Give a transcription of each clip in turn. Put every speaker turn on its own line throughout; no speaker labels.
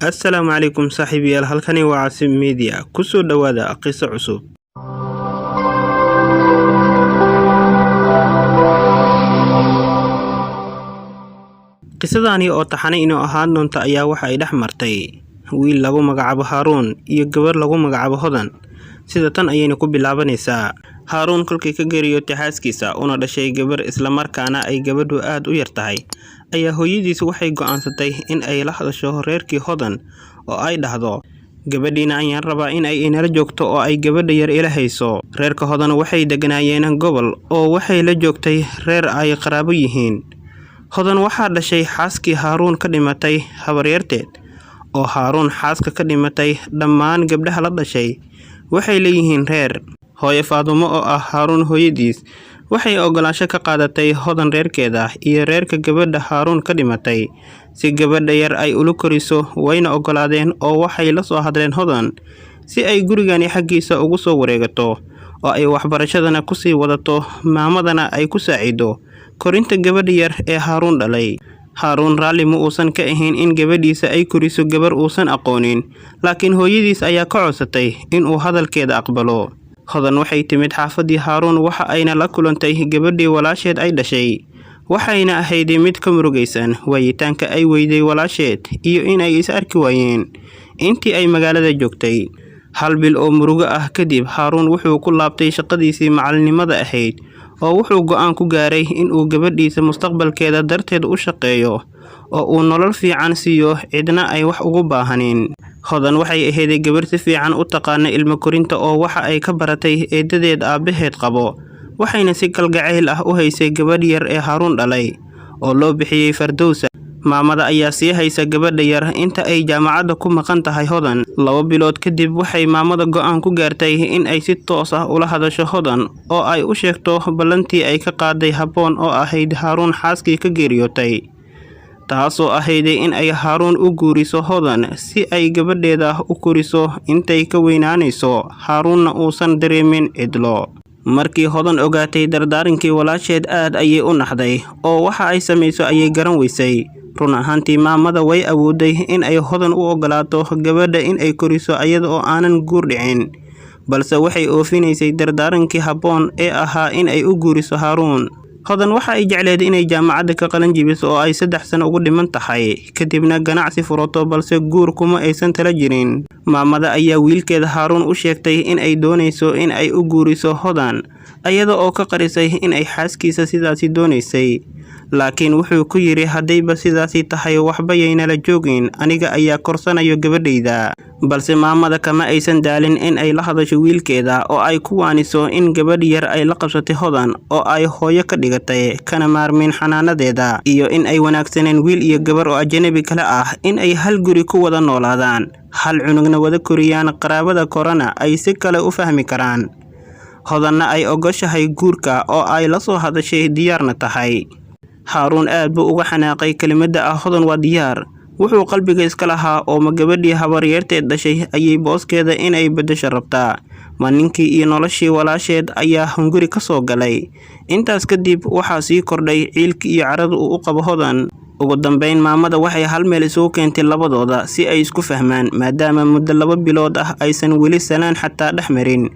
Assalaamu calaykum saaxiibayaal, halkani waa Caasim Media. Ku soo dhawaada qiso cusub. Qisadani oo taxane inoo ahaan doonta ayaa waxa ay dhex martay wiil lagu magacaabo Haaruun iyo gabar lagu magacaabo Hodan. Sida tan ayayna ku bilaabanaysaa. Haaruun kolkii ka geeriyootay xaaskiisa una dhashay gabar isla markaana ay gabadhu aad u yar tahay, ayaa hooyadiis waxay go'aansatay in ay la hadasho reerkii Hodan oo ay dhahdo, gabadhiina ayaan rabaa in ay inala joogto oo ay gabadha yar ila hayso. Reerka Hodan waxay deganaayeen gobol oo waxay la joogtay reer ay qaraabo yihiin. Hodan waxaa dhashay xaaskii Haaruun ka dhimatay habaryarteed, oo Haaruun xaaska ka dhimatay dhammaan gabdhaha la dhashay waxay leeyihiin reer. Hooyo Faadumo oo ah Haaruun hooyadiis waxay ogolaansho ka qaadatay Hodan reerkeeda iyo reerka gabadha Haaruun ka dhimatay si gabadha yar ay ula koriso, wayna ogolaadeen oo waxay la soo hadleen Hodan si ay gurigani xaggiisa ugu soo wareegato oo ay waxbarashadana ku sii wadato, maamadana ay ku saacido korinta gabadha yar ee Haaruun dhalay. Haaruun raalli ma uusan ka ahayn in gabadhiisa ay koriso gabar uusan aqoonin, laakiin hooyadiis ayaa ka codsatay in uu hadalkeeda aqbalo. Hodan waxay timid xaafadii Haaruun waxa ayna la kulantay gabadhii walaasheed ay dhashay, waxayna ahayd mid ka murugaysan waayitaanka ay weyday walaasheed iyo in ay is arki waayeen intii ay magaalada joogtay. Hal bil oo murugo ah kadib, Haaruun wuxuu ku laabtay shaqadiisii macalinimada ahayd oo wuxuu go'aan ku gaaray in uu gabadhiisa mustaqbalkeeda darteed u shaqeeyo oo uu nolol fiican siiyo, cidna ay wax ugu baahanin. Hodan waxay ahayd gabar si fiican u taqaana ilmo korinta oo waxa ay ka baratay eedadeed aabaheed qabo, waxayna si kalgacayl ah u haysay gabadh yar ee Haaruun dhalay oo loo bixiyay Fardowsa. Maamada ayaa sii haysa gabadha yar inta ay jaamacadda ku maqan tahay Hodan. 2 bilood kadib waxay maamada go'aan ku gaartay in ay si toos ah ula hadasho Hodan oo ay u sheegto ballantii ay ka qaaday Habboon oo ahayd Haaruun xaaskii ka geeriyootay, taasoo ahayd in ay Haaruun u guuriso Hodan si ay gabadheeda u koriso intay ka weynaanayso, Haaruunna uusan dareemin cidlo. Markii Hodan ogaatay dardaarankii walaasheed, aad ayay u naxday oo waxa ay samayso ayay garan weysay. Run ahaantii maamada way awooday in ay Hodan u ogolaato gabadha in ay koriso iyada oo aanan guur dhicin, balse waxay oofinaysay dardaarankii Habboon ee ahaa in ay u guuriso Haaruun. Hodan waxa ay jecleed inay jaamacadda ka qalin jabiso oo ay 3 sano ugu dhiman tahay, kadibna ganacsi furato, balse guur kuma aysan tala jirin. Maamada ayaa wiilkeeda Haaruun u sheegtay in ay doonayso in ay u guuriso Hodan iyada oo ka qarisay in ay xaaskiisa sidaasi doonaysay, laakiin wuxuu ku yiri haddayba sidaasi tahay waxba yaynala joogin, aniga ayaa korsanayo gabadhayda. Balse maamada kama aysan daalin in ay la hadasho wiilkeeda oo ay ku waaniso in gabadh yar ay la qabsatay Hodan oo ay hooyo ka dhigatay, kana maarmin xanaanadeeda, iyo in ay wanaagsaneen wiil iyo gabar oo ajnabi kale ah in ay hal guri ku wada noolaadaan, hal cunugna wada koriyaan, qaraabada korana ay si kale u fahmi karaan. Hodanna ay ogoshahay guurka oo ay la soo hadashay diyaarna tahay. Haaruun aad buu uga xanaaqay kelimada ah Hodan waa diyaar. Wuxuu qalbiga iska lahaa oo ma gabadhii habaryarteed dhashay ayay booskeeda in ay beddesho rabtaa, ma ninkii iyo noloshii walaasheed ayaa hunguri ka soo galay. Intaas kadib waxaa sii kordhay ciilkii iyo carada uu u qabo Hodan. Ugu dambeyn, maamada waxay hal meel isugu keentay labadooda si ay isku fahmaan, maadaama muddo 2 bilood ah aysan weli salaan xataa dhex marin,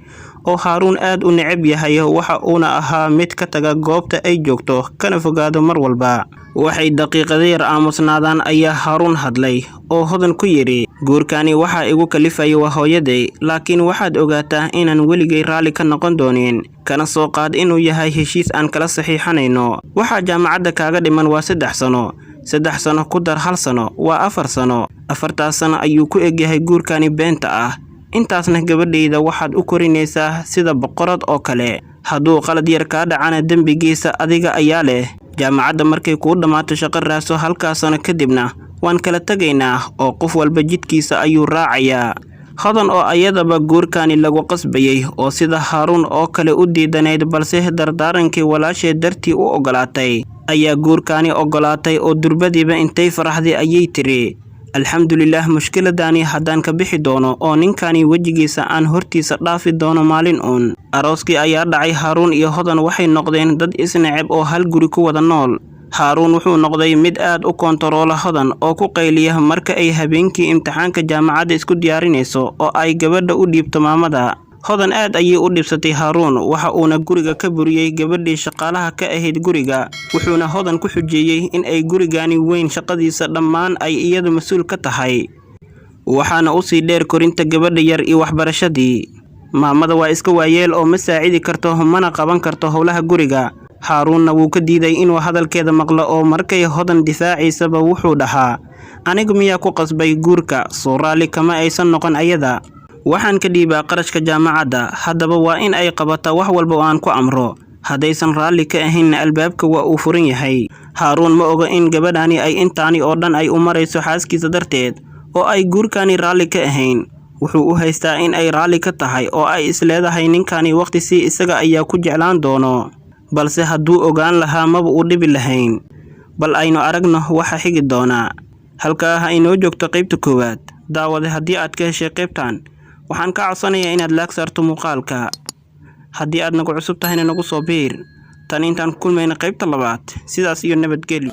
oo Haaruun aad u neceb yahay waxa uuna ahaa mid ka taga goobta ay joogto kana fogaado mar walba. Waxay daqiiqado yar aamusnaadaan ayaa Haaruun hadlay oo Hodan ku yiri, guurkani waxa igu kalifay waa hooyaday, laakiin waxaad ogaataa inaan weligay raalli ka noqon doonin, kana soo qaad inuu yahay heshiis aan kala saxiixanayno. Waxa jaamacadda kaaga dhiman waa 3 sano, 3 sano ku dar 1 sano waa 4 sano. 4taas sano ayuu ku egyahay guurkani beenta ah. Intaasna gabadhayda waxaad u korinaysaa sida boqorad oo kale. Hadduu qalad yar ka dhacana dembigiisa adiga ayaa leh. Jaamacadda markay kuu dhammaato shaqo raaso, halkaas sano kadibna waan kala tagaynaa oo qof walba jidkiisa ayuu raacayaa. Hodan oo ayadaba guurkani lagu qasbayay oo sida Haaruun oo kale u diidanayd, balse dardaarankii walaasheed dartii u ogolaatay, ayaa guurkani ogolaatay oo durbadiiba intay faraxday ayay tiri, alxamdulillaah, mushkiladani haddaan ka bixi doono oo ninkani wejigiisa aan hortiisa dhaafi doono maalin uun. Arooskii ayaa dhacay. Haaruun iyo Hodan waxay noqdeen dad isneceb oo hal guri ku wada nool. Haaruun wuxuu noqday mid aad u koontaroola Hodan oo ku qayliya marka ay habeenkii imtixaanka jaamacadda isku diyaarinayso oo ay gabadha u dhiibto maamada. Hodan aad ayay u dhibsatay Haaruun, waxa uuna guriga ka buriyay gabadhii shaqaalaha ka ahayd guriga, wuxuuna Hodan ku xujeeyay in ay gurigani weyn shaqadiisa dhammaan ay iyadu mas'uul ka tahay. Waxaana u sii dheer korinta gabadha yar iyo waxbarashadii. Maamada waa iska waayeel oo ma saacidi karto mana qaban karto howlaha guriga. Haaruunna wuu ka diiday inuu hadalkeeda maqlo oo markay Hodan difaaciisaba wuxuu dhahaa, anigu miyaa ku qasbay guurka, soo raalli kama aysan noqon ayada. Waxaan ka dhiibaa qarashka jaamacadda, haddaba waa in ay qabataa wax walba oo aan ku amro. Haddaysan raalli ka ahaynna albaabka waa uu furan yahay. Haaruun ma oga in gabadhani ay intaani oo dhan ay u marayso xaaskiisa darteed, oo ay guurkani raalli ka ahayn. Wuxuu u haystaa in ay raalli ka tahay oo ay isleedahay ninkani waqti si isaga ayaa ku jeclaan doono. Balse hadduu ogaan lahaa maba u dhibi lahayn. Bal aynu aragno waxa xigi doona. Halkaa ha inoo joogto qaybta koowaad. Daawade haddii aad ka heshay qaybtan, waxaan ka codsanayaa inaad like saarto muuqaalka. Haddii aad nagu cusub tahayna nagu soo biir. Tan intaan kulmayna qaybta labaad. Sidaas iyo nabadgelyo.